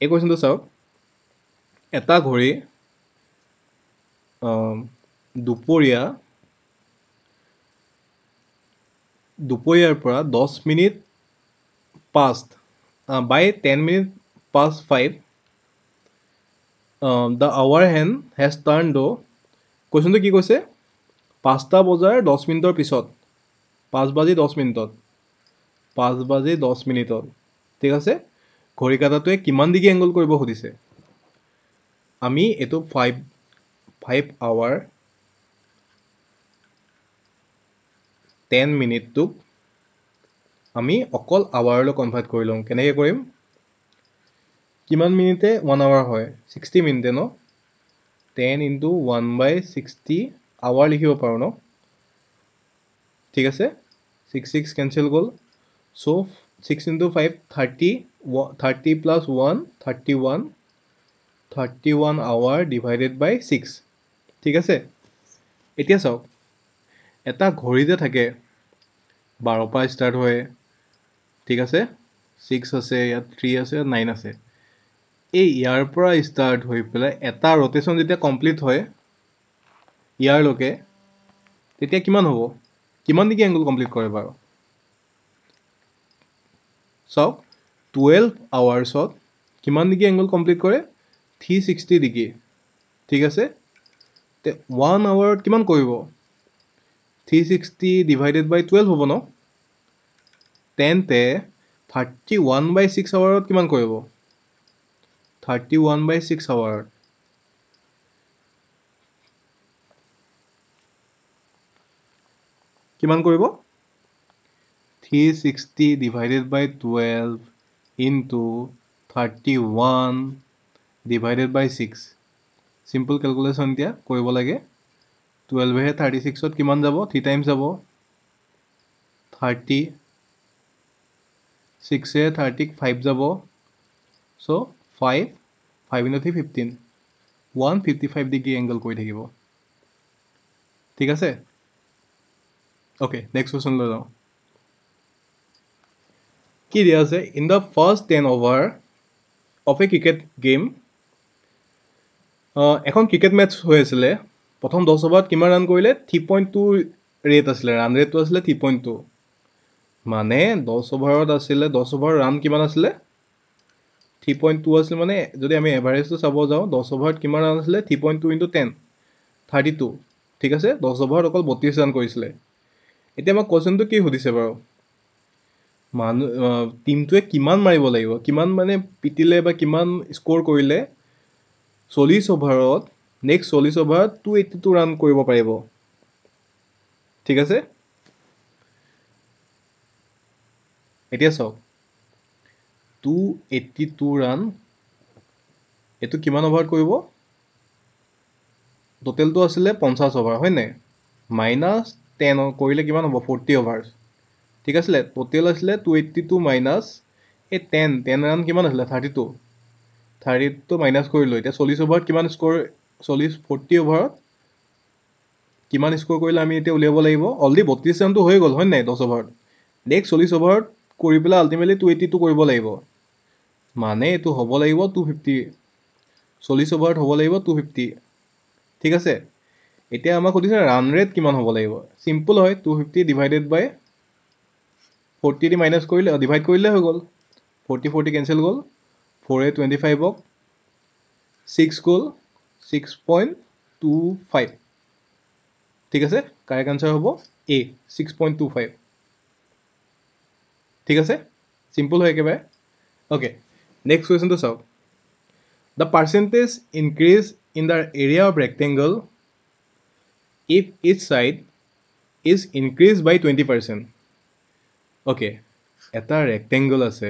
Speaker 1: এই কুৱেশ্যনটো চাওক এটা ঘড়ী দুপৰীয়াৰ পৰা 10 minute past by 10 minutes past 5 the hour hand has turned the কুৱেশ্যনটো কি কৈছে 5টা বজাৰ 10 মিনিটৰ পিছত 5 বাজি 10 মিনিটত 5 বাজি 10 মিনিটত ঠিক আছে ঘড়ী কাটাটোৱে কিমান ডিগ্ৰী এংগল কৰিব সুধিছে আমি এইটো 5 hour 10 মিনিটটোক আমি অকল আৱাৰলৈ কনভাৰ্ট কৰি লওঁ কেনেকৈ কৰিম কিমান মিনিটে 1 hour হয় 60 মিনিটে ন 10 into 1/60 আৱাৰ লিখিব পাৰোঁ ন ঠিক আছে 6 কেঞ্চেল গ'ল চ' 6 into 5 30 plus 1 31 hour divided by 6 ঠিক আছে এতিয়া চাওক এটা ঘড়ী যে থাকে 12 পৰা ষ্টাৰ্ট হয় ঠিক আছে 6 আছে ইয়াত 3 আছে 9 আছে এই ইয়াৰ পৰা ষ্টাৰ্ট হৈ পেলাই এটা ৰ'টেশ্যন যেতিয়া কমপ্লিট হয় ইয়াৰলৈকে তেতিয়া কিমান হ'ব কিমান ডিগ্ৰী এংগল কমপ্লিট কৰে বাৰু চাওক 12 আৱাৰ্ছত কিমান ডিগ্ৰী এংগল কমপ্লিট কৰে 360 ডিগ্ৰী ঠিক আছে তে 1 আৱাৰত কিমান কৰিব 360 ডিভাইডেড বাই 12 হ'ব ন তেন্তে 31/6 আৱাৰত কিমান কৰিব 31/6 আৱাৰত কিমান কৰিব 360 ডিভাইডেড বাই 12 ইনটু 31 ডিভাইডেড বাই 6 চিম্পল কেলকুলেশ্যন এতিয়া কৰিব লাগে 12হে 36ত কিমান যাব 3 টাইমছ যাব 30 6য়ে 30ক 5 যাব চ' 5 into 3 15 155 ডিগ্ৰী এংগল কৰি থাকিব ঠিক আছে অ'কে নেক্সট কুৱেশ্যনলৈ যাওঁ কি দিয়া আছে in the first 10 over of A cricket game এখন ক্ৰিকেট মেটচ হৈ আছিলে প্ৰথম 10 অভাৰত কিমান ৰান কৰিলে 3.2 ৰেট আছিলে ৰান ৰেটটো আছিলে 3.2 মানে 10 অভাৰত আছিলে 10 অভাৰ ৰান কিমান আছিলে 3.2 আছিলে মানে যদি আমি এভাৰেজটো চাব যাওঁ 10 অভাৰত কিমান ৰান আছিলে 3.2 into 10 32 ঠিক আছে 10 অভাৰত অকল 32 ৰান কৰিছিলে এতিয়া আমাক কুৱেশ্যনটো কি সুধিছে বাৰু টিমটোৱে কিমান মাৰিব লাগিব কিমান মানে পিটিলে বা কিমান স্ক'ৰ কৰিলে 40 অভাৰত নেক্সট 40 অভাৰত 282 ৰান কৰিব পাৰিব ঠিক আছে এতিয়া চাওক 282 ৰান এইটো কিমান অভাৰত কৰিব টোটেলটো আছিলে 50 অভাৰ হয় নাই -10 কৰিলে কিমান হ'ব 40 অভাৰ্ছ ঠিক আছিলে টোটেল আছিলে 282 মাইনাছ এই 10 ৰান কিমান আছিলে 32 মাইনাছ কৰিলোঁ এতিয়া 40 অভাৰত কিমান স্ক'ৰ 40 অভাৰত কিমান স্ক'ৰ কৰিলে আমি এতিয়া উলিয়াব লাগিব অলৰেডি 32 ৰানটো হৈ গ'ল হয় নাই 10 অভাৰত নেক্সট 40 অভাৰত কৰি পেলাই আল্টিমেটলি 282 কৰিব লাগিব মানে এইটো হ'ব লাগিব 250 40 অভাৰত হ'ব লাগিব 250 ঠিক আছে এতিয়া আমাক সুধিছে ৰান ৰেট কিমান হ'ব লাগিব চিম্পল হয় 250 ডিভাইডেড বাই 40 দি মাইনাছ কৰিলে ডিভাইড কৰিলে হৈ গ'ল 40 কেঞ্চেল গ'ল 4 25 6 গ'ল 6.25 ঠিক আছে কাৰেক্ট আনচাৰ হ'ব এ 6.25 ঠিক আছে চিম্পল হয় একেবাৰে অ'কে নেক্সট কুৱেশ্যনটো চাওক the percentage increase in the area of rectangle if each side is increased by 20%. Okay, এটা rectangle আছে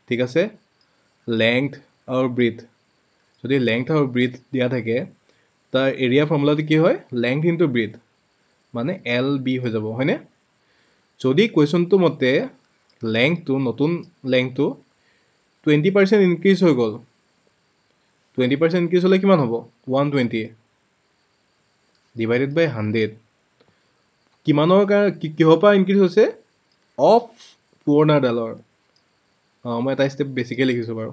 Speaker 1: ঠিক আছে length আৰু breadth যদি length আৰু breadth দিয়া থাকে তাৰ এৰিয়া ফৰ্মুলাটো কি হয় length into breadth মানে LB হৈ যাব হয়নে যদি কুৱেশ্যনটো মতে লেংথটো নতুন লেংথটো 20% ইনক্ৰিজ হৈ গ'ল 20% ইনক্ৰিজ হ'লে কিমান হ'ব 120 ডিভাইডেড বাই 100 কিমানৰ কাৰণে কিহৰ পৰা ইনক্ৰিজ হৈছে অফ পুৰণাডালৰ মই এটা ষ্টেপ বেছিকৈ লিখিছোঁ বাৰু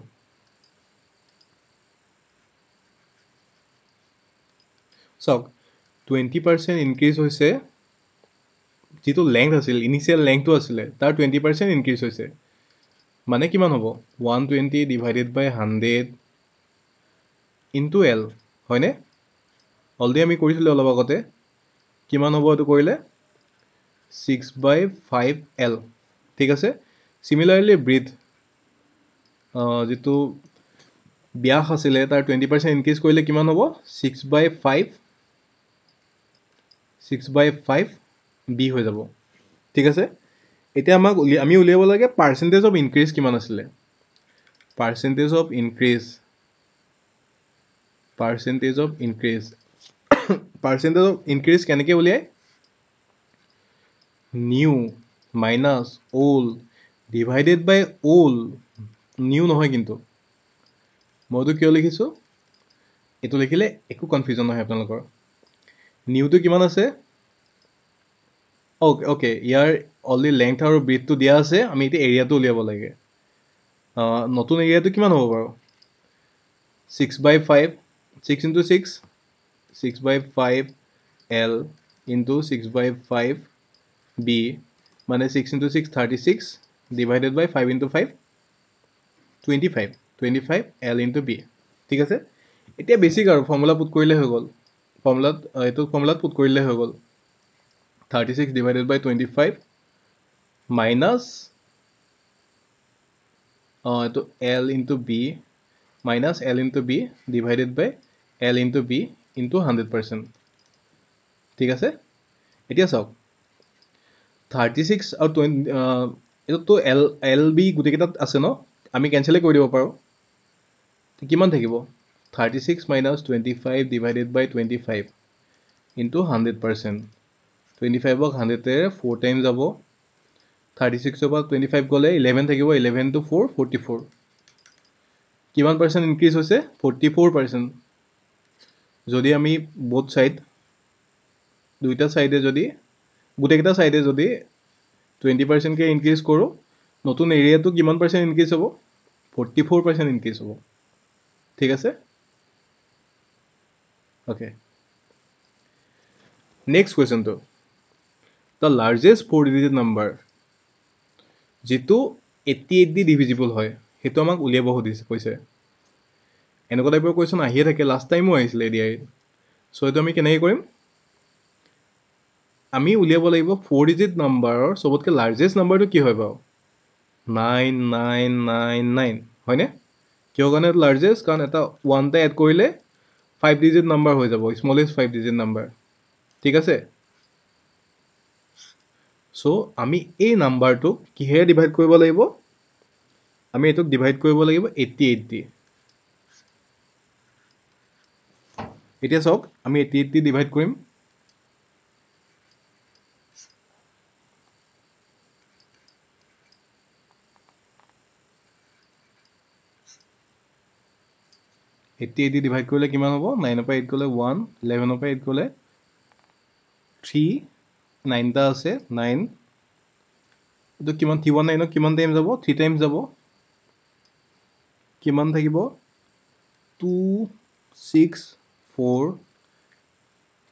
Speaker 1: চাওক 20% ইনক্ৰিজ হৈছে যিটো লেংথ আছিল ইনিচিয়েল লেংথটো আছিলে তাৰ 20% ইনক্ৰিজ হৈছে মানে কিমান হ'ব 120 ডিভাইডেড বাই 100 ইনটু এল হয়নে অলৰেডি আমি কৰিছিলোঁ অলপ আগতে কিমান হ'ব এইটো কৰিলে 6/5L ঠিক আছে চিমিলাৰলি ব্ৰিথ যিটো ব্যাস আছিলে তাৰ 20% ইনক্ৰিজ কৰিলে কিমান হ'ব 6/5 বি হৈ যাব ঠিক আছে এতিয়া আমাক আমি উলিয়াব লাগে পাৰ্চেণ্টেজ অফ ইনক্ৰিজ কিমান আছিলে পাৰ্চেণ্টেজ অফ ইনক্ৰিজ কেনেকৈ উলিয়াই নিউ মাইনাছ অ'ল ডিভাইডেড বাই অ'ল নিউ নহয় কিন্তু মইতো কিয় লিখিছোঁ এইটো লিখিলে একো কনফিউজন নহয় আপোনালোকৰ নিউটো কিমান আছে অ'কে ইয়াৰ অলৰেডি লেংথ আৰু ব্ৰিথটো দিয়া আছে আমি এতিয়া এৰিয়াটো উলিয়াব লাগে নতুন এৰিয়াটো কিমান হ'ব বাৰু 6/5 6 into 6 6/5L into 6/5B মানে 6 into 6 36 divided by 5 into 5 25L into B ঠিক আছে এতিয়া বেছিক আৰু ফৰ্মুলা পুট কৰিলে হৈ গ'ল ফৰ্মুলাত পুট কৰিলে হৈ গ'ল 36 divided by 25 minus এইটো L into B minus L into B divided by L into B into 100% ঠিক আছে এতিয়া চাওক 36 আৰু 20 এইটোতো এল বি গোটেইকেইটাত আছে ন আমি কেঞ্চেলেই কৰি দিব পাৰোঁ কিমান থাকিব 36 minus 25 divided by 25 into 100% 25ক 100ৰে 4 time যাব 36ৰ পৰা 25 গ'লে 11 থাকিব 11 to 4 44 কিমান পাৰ্চেণ্ট ইনক্ৰিজ হৈছে 44% যদি আমি বোথ ছাইড দুইটা ছাইডে যদি গোটেইকেইটা ছাইডে যদি 20%কৈ ইনক্ৰিজ কৰোঁ নতুন এৰিয়াটো কিমান পাৰ্চেণ্ট ইনক্ৰিজ হ'ব 44% ইনক্ৰিজ হ'ব ঠিক আছে অ'কে নেক্সট কুৱেশ্যনটো দ্য লাৰ্জেষ্ট 4-digit নাম্বাৰ যিটো 88 দি ডিভিজিবল হয় সেইটো আমাক উলিয়াব কৈছে এনেকুৱা টাইপৰ কুৱেশ্যন আহিয়ে থাকে লাষ্ট টাইমো আহিছিলে এডিআইত চ' এইটো আমি কেনেকৈ কৰিম আমি উলিয়াব লাগিব 4-digit নাম্বাৰৰ চবতকৈ লাৰ্জেষ্ট নাম্বাৰটো কি হয় বাৰু 9999 হয়নে কিয় কাৰণে লাৰ্জেষ্ট কাৰণ এটা 1 এটা এড কৰিলে 5-digit নাম্বাৰ হৈ যাব স্মলেষ্ট 5-digit নাম্বাৰ ঠিক আছে চ' আমি এই নাম্বাৰটোক কিহেৰে ডিভাইড কৰিব লাগিব আমি এইটোক ডিভাইড কৰিব লাগিব 88 দি এতিয়া চাওক আমি 88 দি ডিভাইড কৰিম। এইটি দি ডিভাইড কৰিলে কিমান হ'ব? 9 পৰা 8 গ'লে 1, 11 পৰা 8 গ'লে 3, 9টা আছে 9, এইটো কিমান 319 কিমান টাইম যাব? 3 টাইম যাব। কিমান থাকিব? 2, 6, 4,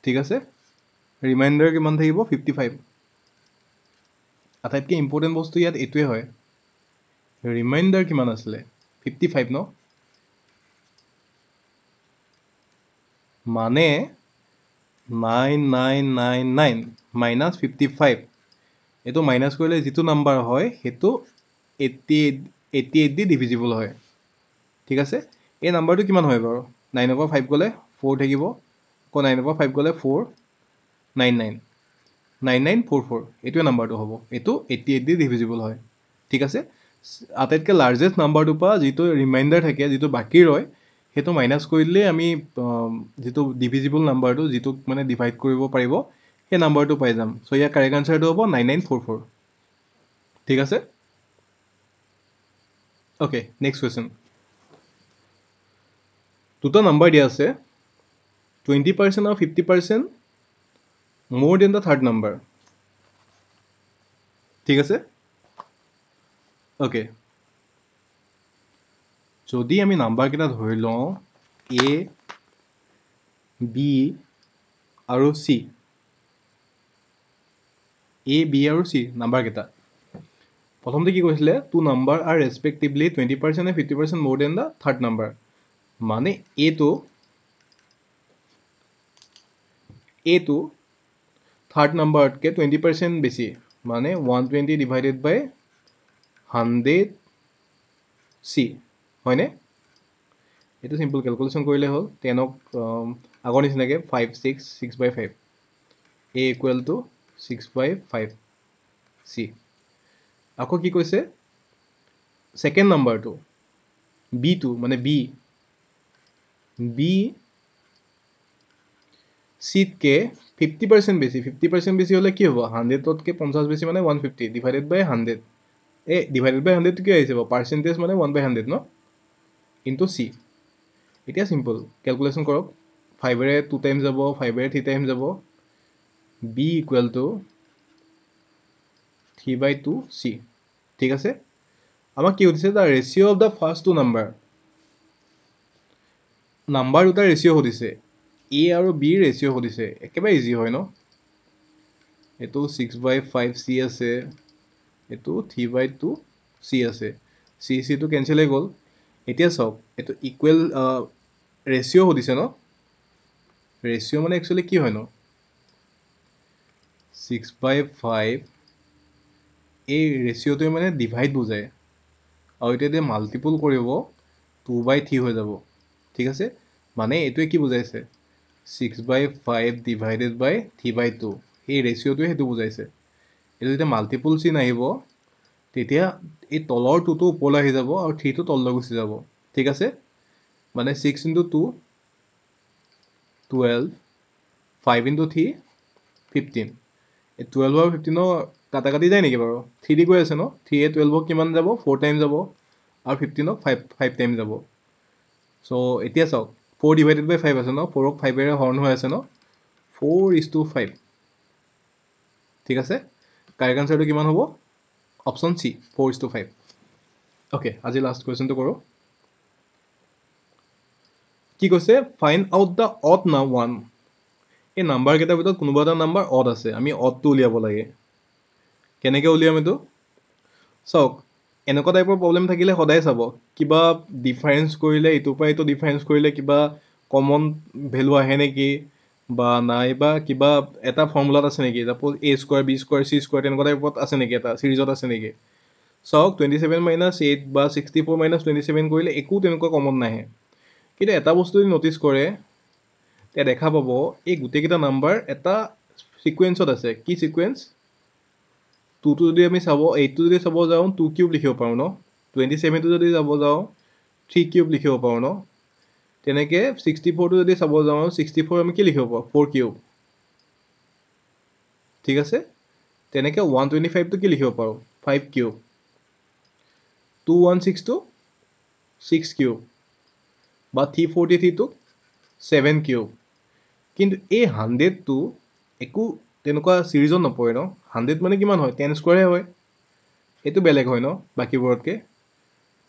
Speaker 1: ঠিক আছে। ৰিমাইণ্ডাৰ কিমান থাকিব? 55। আটাইতকৈ ইম্পৰ্টেণ্ট বস্তু ইয়াত এইটোৱে হয়, ৰিমাইণ্ডাৰ কিমান আছিলে? 55 ন? মানে 9999 মাইনাছ 55, এইটো মাইনাছ কৰিলে যিটো নাম্বাৰ হয় সেইটো 88 দি ডিভিজিবল হয়, ঠিক আছে। এই নাম্বাৰটো কিমান হয় বাৰু? 9 পৰা 5 গ'লে 4 থাকিব, আকৌ 9 পৰা 5 গ'লে 4, 99, 9944, এইটোৱে নাম্বাৰটো হ'ব। এইটো 88 দি ডিভিজিবল হয়, ঠিক আছে। আটাইতকৈ লাৰ্জেষ্ট নাম্বাৰটোৰ পৰা যিটো ৰিমাইণ্ডাৰ থাকে, যিটো বাকী ৰয়, সেইটো মাইনাছ কৰি দিলেই আমি যিটো ডিভিজিবল নাম্বাৰটো, যিটোক মানে ডিভাইড কৰিব পাৰিব, সেই নাম্বাৰটো পাই যাম। চ' ইয়াৰ কাৰেক্ট আনচাৰটো হ'ব 9944, ঠিক আছে। Okay, next question. দুটা নাম্বাৰ দিয়া আছে, 20% আৰু 50% more than the third number, ঠিক আছে। অ'কে, যদি আমি নাম্বাৰকেইটা ধৰি লওঁ A, B আৰু C, A, B আৰু C নাম্বাৰকেইটা, প্ৰথমতে কি কৈছিলে? Two number are respectively 20% and 50% more than the third number, মানে এইটো থাৰ্ড নাম্বাৰতকৈ 20% বেছি, মানে 120 ডিভাইডেড বাই 100C, হয়নে? এইটো চিম্পল কেলকুলেশ্যন কৰিলে হ'ল। 10ক আগৰ নিচিনাকৈ 5, 6/5, A ইকুৱেল টু 6/5C। আকৌ কি কৈছে? ছেকেণ্ড নাম্বাৰটো B2, মানে B Cতকৈ 50% বেছি। 50% বেছি হ'লে কি হ'ব? 100তকৈ 50 বেছি মানে 150 ডিভাইডেড বাই 100। ডিভাইডেড বাই 100 কি আহিছে? পাৰ্চেণ্টেজ মানে 1/100 ন? Into C। এতিয়া চিম্পল কেলকুলেশ্যন কৰক। 5ৰে 2 টাইম যাব, 5ৰে 3 টাইম যাব। B ইকুৱেল টু 3/2C, ঠিক আছে। আমাক কি সুধিছে? The ratio' of the first two number দুটাৰ ৰেচিঅ' সুধিছে। A আৰু Bৰ ৰেচিঅ' সুধিছে। একেবাৰে ইজি হয় ন? এইটো 6/5C আছে, এইটো 3/2C আছে। C টো কেঞ্চেল হৈ গ'ল। এতিয়া চাওক, এইটো ইকুৱেল ৰেচিঅ' সুধিছে ন? ৰেচিঅ' মানে একচুৱেলি কি হয় ন? 6/5 এই ৰেচিঅ'টোৱে মানে ডিভাইড বুজায়, আৰু এতিয়া যদি মাল্টিপুল কৰিব 2/3 হৈ যাব, ঠিক আছে। মানে এইটোৱে কি বুজাইছে? 6/5 ডিভাইডেড বাই 3/2, এই ৰেচিঅ'টোৱে সেইটো বুজাইছে। এইটো যেতিয়া মাল্টিপুল চিন আহিব, তেতিয়া এই তলৰ 2টো ওপৰলৈ আহি যাব আৰু 3টো তললৈ গুচি যাব, ঠিক আছে। মানে 6 × 2 12, 5 × 3 15। এই 12 আৰু 15 কাটা কাটি যায় নেকি বাৰু? 3 দি গৈ আছে ন? 3য়ে 12ক কিমান যাব? 4 টাইম যাব, আৰু 15ক 5 টাইম যাব। চ' এতিয়া চাওক, 4 ডিভাইডেড বাই 5 আছে ন? 4ক 5ৰে হৰণ হৈ আছে ন? 4:5, ঠিক আছে। কাৰেক্ট আনচাৰটো কিমান হ'ব? Option C, 4:5। অ'কে, আজি লাষ্ট কুৱেশ্যনটো কৰোঁ। কি কৈছে? Find out the odd one. এই নাম্বাৰকেইটাৰ ভিতৰত কোনোবা এটা নাম্বাৰ অড আছে, আমি অডটো উলিয়াব লাগে। কেনেকৈ উলিয়াম এইটো? চাওক, এনেকুৱা টাইপৰ প্ৰব্লেম থাকিলে সদায় চাব, কিবা ডিফাৰেঞ্চ কৰিলে, ইটোৰ পৰা এইটো ডিফাৰেঞ্চ কৰিলে কিবা কমন ভেলু আহে নেকি, বা নাইবা কিবা এটা ফৰ্মুলাত আছে নেকি, ছাপ'জ A² B² C² তেনেকুৱা টাইপত আছে নেকি, এটা ছিৰিজত আছে নেকি। চাওক, 27 - 8 বা 64 - 27 কৰিলে একো তেনেকুৱা কমন নাহে। কিন্তু এটা বস্তু যদি ন'টিছ কৰে, তেতিয়া দেখা পাব এই গোটেইকেইটা নাম্বাৰ এটা ছিকুৱেঞ্চত আছে। কি ছিকুৱেঞ্চ? 2টো যদি আমি চাব, 8টো যদি চাব যাওঁ 2³ লিখিব পাৰোঁ ন? 27টো যদি যাব যাওঁ 3³ লিখিব পাৰোঁ ন? তেনেকৈ 64টো যদি চাব যাওঁ 64 আমি কি লিখিব পাৰোঁ 4 কিউব ঠিক আছে তেনেকৈ 125টো কি লিখিব পাৰোঁ 5 কিউব 216টো 6 কিউব বা 343টো 7 কিউব কিন্তু এই 100টো একো তেনেকুৱা ছিৰিজত নপৰে ন 100 মানে কিমান হয় 10 স্কোৱাৰহে হয় এইটো বেলেগ হয় ন বাকীবোৰতকৈ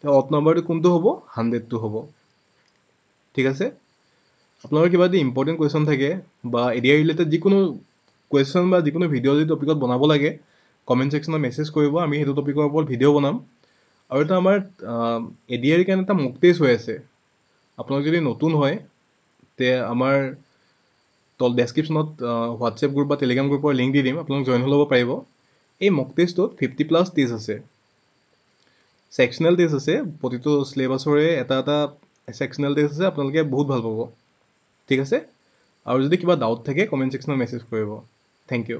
Speaker 1: অড নম্বৰটো কোনটো হ'ব 100টো হ'ব ঠিক আছে আপোনালোকৰ কিবা যদি ইম্পৰ্টেণ্ট কুৱেশ্যন থাকে বা এডিয়া ৰিলেটেড যিকোনো কুৱেশ্যন বা যিকোনো ভিডিঅ' যদি টপিকত বনাব লাগে কমেণ্ট ছেকশ্যনত মেছেজ কৰিব আমি সেইটো টপিকৰ ওপৰত ভিডিঅ' বনাম আৰু এটা আমাৰ এডিয়াৰ কাৰণে এটা মক টেষ্ট হৈ আছে আপোনালোক যদি নতুন হয় তে আমাৰ তল ডেছক্ৰিপশ্যনত হোৱাটছএপ গ্ৰুপ বা টেলিগ্ৰাম গ্ৰুপৰ লিংক দি দিম আপোনালোক জইন হৈ ল'ব পাৰিব এই মক টেষ্টটোত 50+ টেষ্ট আছে ছেকশ্যনেল টেষ্ট আছে প্ৰতিটো চিলেবাছৰে এটা এটা ছেকশ্যনেল টেষ্ট আছে আপোনালোকে বহুত ভাল পাব ঠিক আছে আৰু যদি কিবা ডাউট থাকে কমেণ্ট ছেকশ্যনত মেছেজ কৰিব থেংক ইউ